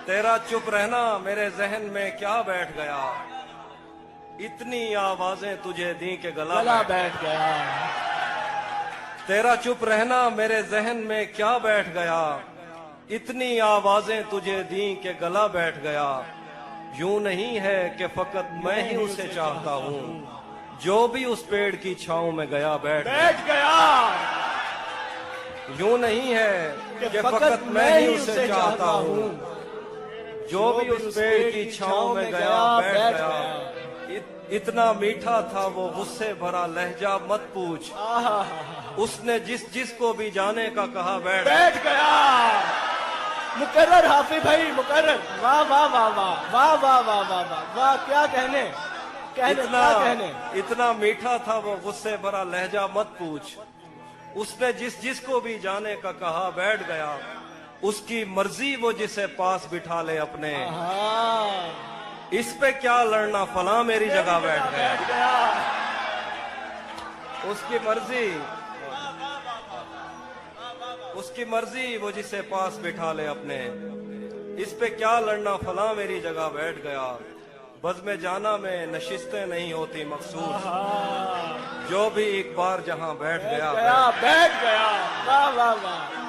तेरा चुप रहना मेरे जहन में क्या बैठ गया, इतनी आवाजें तुझे दी के गला बैठ गया। तेरा चुप रहना मेरे जहन में क्या बैठ गया, इतनी आवाजें तुझे दी के गला बैठ गया। यूं नहीं है कि फकत मैं ही उसे चाहता हूँ, जो भी उस पेड़ की छांव में गया बैठ गया। यूं नहीं है कि फकत मैं ही उसे चाहता हूँ, जो भी उस पेड़ की छांव में गया बैठ गया। इतना मीठा था वो गुस्से भरा लहजा मत पूछ, उसने जिस को भी जाने का कहा बैठ गया। मुकर्रर हाफिज भाई, मुकर्रर। वाह वाह वाह वाह वाह वाह वाह वाह वाह वाह, क्या कहने क्या कहने। इतना मीठा था वो गुस्से भरा लहजा मत पूछ, उसने जिस को भी जाने का कहा बैठ गया। उसकी मर्जी वो जिसे पास बिठा ले अपने, इस पे क्या लड़ना फला मेरी जगह बैठ गया। उसकी मर्जी वो जिसे पास बिठा ले अपने, इस पे क्या लड़ना फला मेरी जगह बैठ गया। बज़्म जाना में नशिस्तें नहीं होती मखसूस, जो भी एक बार जहां बैठ गया। वाह वाह वाह।